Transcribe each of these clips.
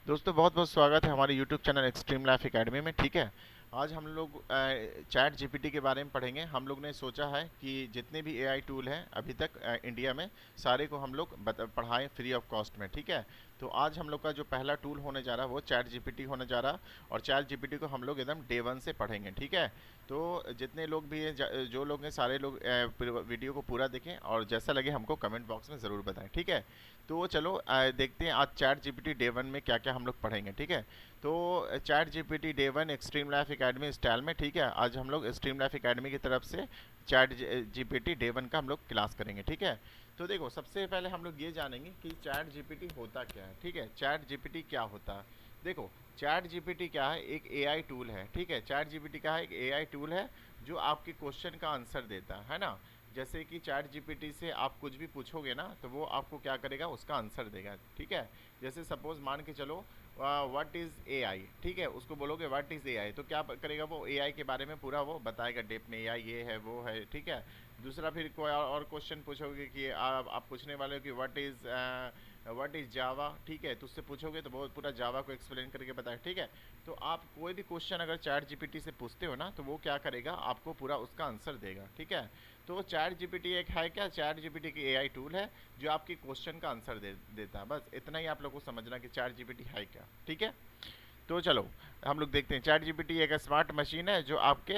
दोस्तों बहुत बहुत स्वागत है हमारे YouTube channel extreme life academy में। ठीक है, आज हम लोग चैट जीपीटी के बारे में पढ़ेंगे। हम लोग ने सोचा है कि जितने भी एआई टूल हैं अभी तक इंडिया में, सारे को हम लोग पढ़ाएं फ्री ऑफ कॉस्ट में। ठीक है, तो आज हम लोग का जो पहला टूल होने जा रहा है वो चैट जीपीटी होने जा रहा है, और चैट जीपीटी को हम लोग एकदम डे वन से पढ़ेंगे। ठीक है, तो जितने लोग भी हैं, जो लोग हैं, सारे लोग वीडियो को पूरा देखें और जैसा लगे हमको कमेंट बॉक्स में ज़रूर बताएं। ठीक है, तो चलो देखते हैं आज चैट जीपीटी डे वन में क्या क्या हम लोग पढ़ेंगे। ठीक है, तो chat GPT day one extreme life academy style में। ठीक है, आज हम लोग एक्सट्रीम लाइफ एकेडमी की तरफ से चैट जीपीटी डे वन का हम लोग क्लास करेंगे। ठीक है, तो देखो सबसे पहले हम लोग ये जानेंगे कि चैट जीपीटी होता क्या है। ठीक है, चैट जीपीटी क्या होता है। देखो, चैट जीपीटी क्या है, एक एआई टूल है। ठीक है, चैट जीपीटी क्या है, एक एआई टूल है जो आपके क्वेश्चन का आंसर देता है ना। जैसे कि चैट जीपीटी से आप कुछ भी पूछोगे ना तो वो आपको क्या करेगा, उसका आंसर देगा। ठीक है, जैसे सपोज मान के चलो व्हाट इज़ एआई। ठीक है, उसको बोलोगे व्हाट इज़ एआई तो क्या करेगा, वो एआई के बारे में पूरा वो बताएगा डेप में, एआई ये है वो है। ठीक है, दूसरा फिर कोई और क्वेश्चन पूछोगे कि आप पूछने वाले हो कि व्हाट इज़ जावा। ठीक है, तो उससे पूछोगे तो वो पूरा जावा को एक्सप्लेन करके बताएगा। ठीक है, तो आप कोई भी क्वेश्चन अगर चैट जीपीटी से पूछते हो ना तो वो क्या करेगा, आपको पूरा उसका आंसर देगा। ठीक है, तो चैट जीपीटी एक है क्या, चैट जीपीटी की एआई टूल है जो आपके क्वेश्चन का आंसर देता है। बस इतना ही आप लोग को समझना कि चैट जीपीटी है क्या। ठीक है, तो चलो हम लोग देखते हैं। चैट जीपीटी एक स्मार्ट मशीन है जो आपके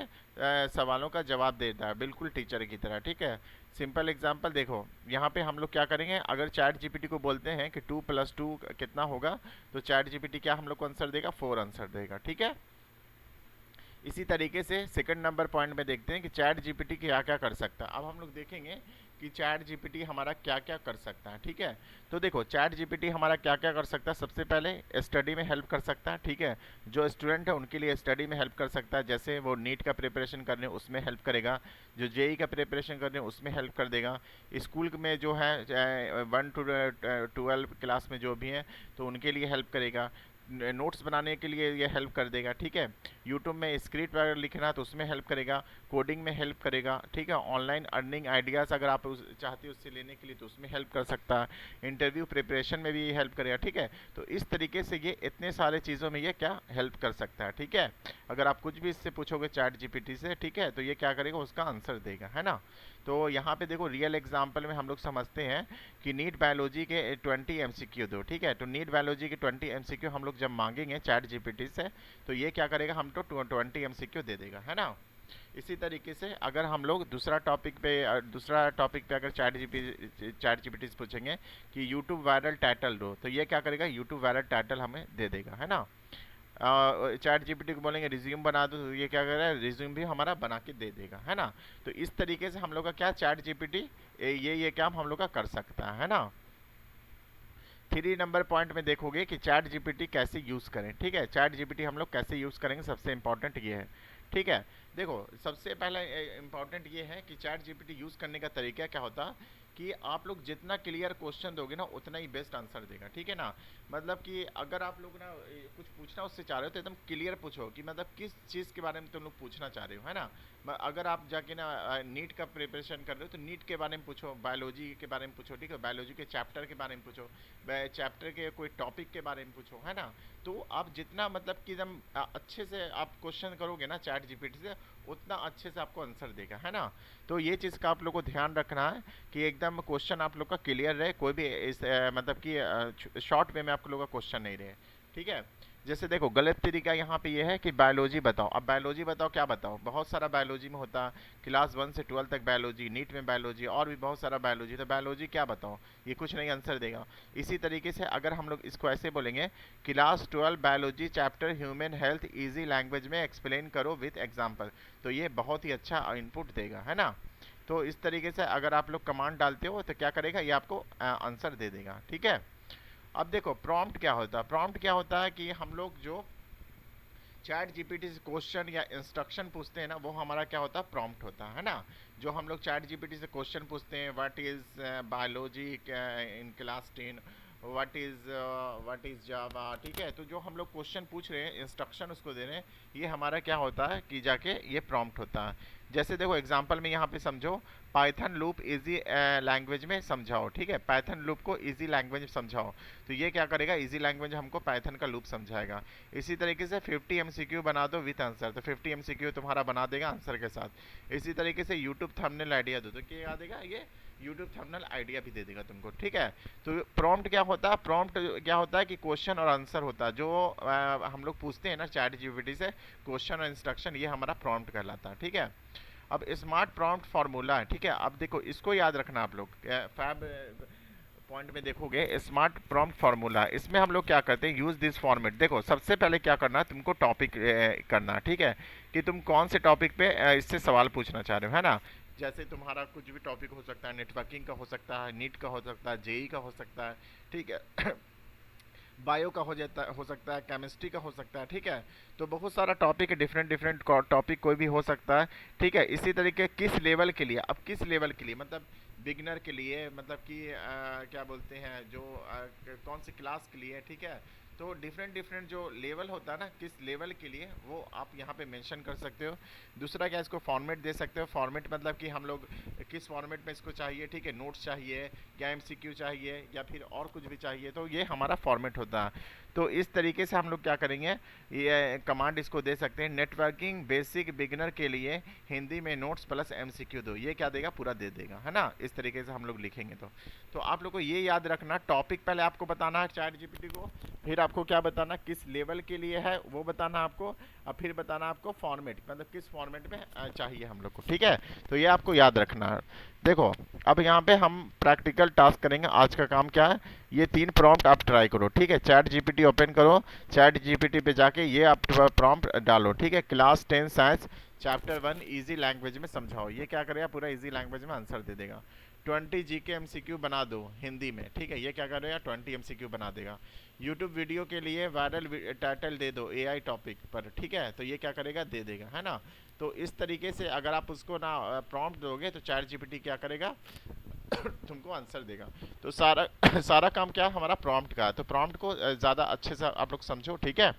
सवालों का जवाब देता है, बिल्कुल टीचर की तरह। ठीक है, सिंपल एग्जांपल देखो, यहाँ पे हम लोग क्या करेंगे, अगर चैट जीपीटी को बोलते हैं कि 2+2 कितना होगा, तो चैट जीपीटी क्या हम लोग को आंसर देगा, 4 आंसर देगा। ठीक है, इसी तरीके से सेकंड नंबर पॉइंट में देखते हैं कि चैट जीपीटी क्या क्या कर सकता है। अब हम लोग देखेंगे कि चैट जीपीटी हमारा क्या क्या कर सकता है। ठीक है, तो देखो चैट जीपीटी हमारा क्या क्या कर सकता है। सबसे पहले स्टडी में हेल्प कर सकता है। ठीक है, जो स्टूडेंट है उनके लिए स्टडी में हेल्प कर सकता है, जैसे वो नीट का प्रिपरेशन कर रहे हैं उसमें हेल्प करेगा, जो जेई का प्रिपरेशन कर रहे हैं उसमें हेल्प कर देगा। स्कूल में जो है 1 to 12 क्लास में जो भी हैं तो उनके लिए हेल्प करेगा, नोट्स बनाने के लिए ये हेल्प कर देगा। ठीक है, यूट्यूब में स्क्रिप्ट वगैरह लिखना है तो उसमें हेल्प करेगा, कोडिंग में हेल्प करेगा। ठीक है, ऑनलाइन अर्निंग आइडियाज़ अगर आप चाहते हो उससे लेने के लिए तो उसमें हेल्प कर सकता है, इंटरव्यू प्रिपरेशन में भी ये हेल्प करेगा। ठीक है, तो इस तरीके से ये इतने सारे चीज़ों में ये क्या हेल्प कर सकता है। ठीक है, अगर आप कुछ भी इससे पूछोगे चैट जीपीटी से, ठीक है, तो ये क्या करेगा, उसका आंसर देगा, है ना। तो यहाँ पे देखो रियल एग्जाम्पल में हम लोग समझते हैं कि नीट बायोलॉजी के 20 MCQ दो। ठीक है, तो नीट बायोलॉजी के 20 MCQ हम लोग जब मांगेंगे चैट जीपीटी से तो ये क्या करेगा, हम तो 20 MCQ दे देगा, है ना। इसी तरीके से अगर हम लोग दूसरा टॉपिक पे अगर चैट जीपीटी से पूछेंगे कि यूट्यूब वायरल टाइटल दो तो ये क्या करेगा, यूट्यूब वायरल टाइटल हमें दे देगा, है ना। चैट जीपीटी को बोलेंगे रिज्यूम बना दो तो ये क्या कर रहा है, रिज्यूम भी हमारा बना के दे देगा, है ना। तो इस तरीके से हम लोग का क्या चैट जीपीटी ये काम हम लोग का कर सकता है ना। 3 नंबर पॉइंट में देखोगे कि चैट जीपीटी कैसे यूज़ करें। ठीक है, चैट जीपीटी हम लोग कैसे यूज़ करेंगे, सबसे इंपॉर्टेंट ये है। ठीक है, देखो सबसे पहला इंपॉर्टेंट ये है कि चैट जीपीटी यूज़ करने का तरीका क्या होता है कि आप लोग जितना क्लियर क्वेश्चन दोगे ना उतना ही बेस्ट आंसर देगा। ठीक है ना, मतलब कि अगर आप लोग ना कुछ पूछना उससे चाह रहे हो तो एकदम क्लियर पूछो कि मतलब किस चीज़ के बारे में तुम लोग पूछना चाह रहे हो, है ना। अगर आप जाके ना नीट का प्रिपरेशन कर रहे हो तो नीट के बारे में पूछो, बायोलॉजी के बारे में पूछो। ठीक है, बायोलॉजी के चैप्टर के बारे में पूछो, चैप्टर के कोई टॉपिक के बारे में पूछो, है ना। तो आप जितना मतलब कि एकदम अच्छे से आप क्वेश्चन करोगे ना चैट जीपीटी से उतना अच्छे से आपको आंसर देगा, है ना। तो ये चीज़ का आप लोग को ध्यान रखना है कि एकदम क्वेश्चन आप लोग का क्लियर रहे, कोई भी इस मतलब कि शॉर्ट वे में आप लोग का क्वेश्चन नहीं रहे। ठीक है, जैसे देखो गलत तरीका यहाँ पे ये है कि बायोलॉजी बताओ। अब बायोलॉजी बताओ क्या बताओ, बहुत सारा बायोलॉजी में होता है, क्लास 1 से 12 तक बायोलॉजी, नीट में बायोलॉजी और भी बहुत सारा बायोलॉजी, तो बायोलॉजी क्या बताओ, ये कुछ नहीं आंसर देगा। इसी तरीके से अगर हम लोग इसको ऐसे बोलेंगे, class 12 biology chapter human health easy language में एक्सप्लेन करो विथ एग्जाम्पल, तो ये बहुत ही अच्छा इनपुट देगा, है ना। तो इस तरीके से अगर आप लोग कमांड डालते हो तो क्या करेगा, ये आपको आंसर दे देगा। ठीक है, अब देखो प्रॉम्प्ट क्या होता है। प्रॉम्प्ट क्या होता है कि हम लोग जो चैट जीपीटी से क्वेश्चन या इंस्ट्रक्शन पूछते हैं ना वो हमारा क्या होता है, प्रॉम्प्ट होता है ना। जो हम लोग चैट जीपीटी से क्वेश्चन पूछते हैं, what is biology in class 10, what is Java, ठीक है। तो जो हम लोग क्वेश्चन पूछ रहे हैं, इंस्ट्रक्शन उसको दे रहे हैं, ये हमारा क्या होता है कि जाके ये प्रॉम्प्ट होता है। जैसे देखो एग्जांपल में यहाँ पे समझो, पाइथन लूप इजी लैंग्वेज में समझाओ, ठीक है, पाइथन लूप को इजी लैंग्वेज में समझाओ। तो ये क्या करेगा, इजी लैंग्वेज हमको पाइथन का लूप समझाएगा। इसी तरीके से 50 एमसीक्यू बना दो विथ आंसर, तो 50 एमसीक्यू तुम्हारा बना देगा आंसर के साथ। इसी तरीके से यूट्यूब थंबनेल आइडिया दो, तो क्या देगा ये, यूट्यूब थंबनेल आइडिया भी दे देगा तुमको, ठीक है। तो प्रॉम्प्ट क्या होता है, प्रॉम्प्ट क्या होता है कि क्वेश्चन और आंसर होता है, जो हम लोग पूछते हैं ना चैट जीपीटी से, क्वेश्चन और इंस्ट्रक्शन, ये हमारा प्रॉम्प्ट कहलाता है, ठीक है। अब स्मार्ट प्रॉम्प्ट फार्मूला है, ठीक है। अब देखो इसको याद रखना आप लोग, फैब पॉइंट में देखोगे स्मार्ट प्रॉम्प्ट फार्मूला, इसमें हम लोग क्या करते हैं, यूज दिस फॉर्मेट। देखो सबसे पहले क्या करना है तुमको, टॉपिक करना, ठीक है, कि तुम कौन से टॉपिक पे इससे सवाल पूछना चाह रहे हो, है ना। जैसे तुम्हारा कुछ भी टॉपिक हो सकता है, नेटवर्किंग का हो सकता है, नीट का हो सकता है, जेई का हो सकता है, ठीक है, बायो का हो सकता है, केमिस्ट्री का हो सकता है, ठीक है। तो बहुत सारा टॉपिक है, डिफरेंट डिफरेंट टॉपिक कोई भी हो सकता है, ठीक है। इसी तरीके किस लेवल के लिए, अब किस लेवल के लिए मतलब बिगनर के लिए, मतलब कि क्या बोलते हैं जो कौन सी क्लास के लिए, ठीक है। तो डिफरेंट डिफरेंट जो लेवल होता है ना, किस लेवल के लिए, वो आप यहाँ पे मेंशन कर सकते हो। दूसरा क्या, इसको फॉर्मेट दे सकते हो। फॉर्मेट मतलब कि हम लोग किस फॉर्मेट में इसको चाहिए, ठीक है, नोट्स चाहिए या एमसीक्यू चाहिए या फिर और कुछ भी चाहिए, तो ये हमारा फॉर्मेट होता है। तो इस तरीके से हम लोग क्या करेंगे, ये कमांड इसको दे सकते हैं, नेटवर्किंग बेसिक बिगिनर के लिए हिंदी में नोट्स प्लस एमसीक्यू दो, ये क्या देगा, पूरा दे देगा, है ना। इस तरीके से हम लोग लिखेंगे। तो आप लोग को ये याद रखना, टॉपिक पहले आपको बताना है चैट जीपीटी को, फिर आपको क्या बताना, किस लेवल के लिए है वो बताना आपको, और फिर बताना आपको फॉर्मेट, मतलब किस फॉर्मेट में चाहिए हम लोग को, ठीक है। तो ये आपको याद रखना है। देखो अब यहाँ पे हम प्रैक्टिकल टास्क करेंगे। आज का काम क्या है, ये 3 प्रॉम्प्ट आप ट्राई करो, ठीक है। चैट जीपीटी ओपन करो, चैट जीपीटी पे जाके ये आप प्रॉम्प्ट डालो, ठीक है। Class 10 science chapter 1 easy language में समझाओ, ये क्या करेगा, पूरा इजी लैंग्वेज में आंसर दे देगा। 20 जीके एमसीक्यू बना दो हिंदी में, ठीक है, ये क्या करेगा, 20 एमसीक्यू बना देगा। यूट्यूब वीडियो के लिए वायरल टाइटल दे दो एआई टॉपिक पर, ठीक है, तो ये क्या करेगा, दे देगा, है ना। तो इस तरीके से अगर आप उसको ना प्रॉम्प्ट दोगे तो चैट जीपीटी क्या करेगा, तुमको आंसर देगा। तो सारा सारा काम क्या हमारा प्रॉम्प्ट का है। तो प्रॉम्प्ट को ज़्यादा अच्छे से आप लोग समझो, ठीक है।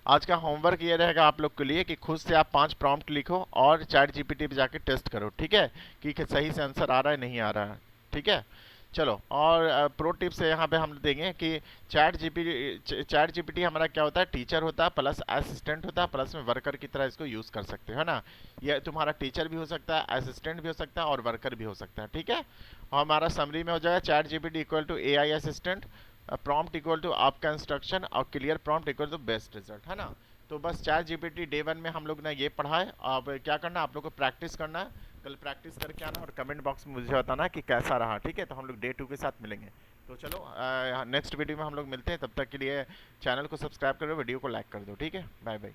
आज का होमवर्क ये रहेगा आप लोग के लिए कि खुद से आप 5 प्रॉम्प्ट लिखो और चैट जीपीटी पे जाके टेस्ट करो, ठीक है, कि सही से आंसर आ रहा है नहीं आ रहा है, ठीक है। चलो, और प्रो टिप्स यहाँ पे हम देंगे कि चैट जीपीटी हमारा क्या होता है, टीचर होता है प्लस असिस्टेंट होता है, प्लस में वर्कर की तरह इसको यूज़ कर सकते हो, है ना। ये तुम्हारा टीचर भी हो सकता है, असिस्टेंट भी हो सकता है और वर्कर भी हो सकता है, ठीक है। और हमारा समरी में हो जाएगा Chat GPT equal to AI assistant, prompt equal to आपका इंस्ट्रक्शन और clear prompt equal to best result, है ना। तो बस चैट जीपीटी डे 1 में हम लोग ने ये पढ़ा है। अब क्या करना है, आप लोग को प्रैक्टिस करना है, कल प्रैक्टिस करके आना और कमेंट बॉक्स में मुझे बताना कि कैसा रहा, ठीक है। तो हम लोग डे 2 के साथ मिलेंगे। तो चलो नेक्स्ट वीडियो में हम लोग मिलते हैं, तब तक के लिए चैनल को सब्सक्राइब करो, वीडियो को लाइक कर दो, ठीक है। Bye bye.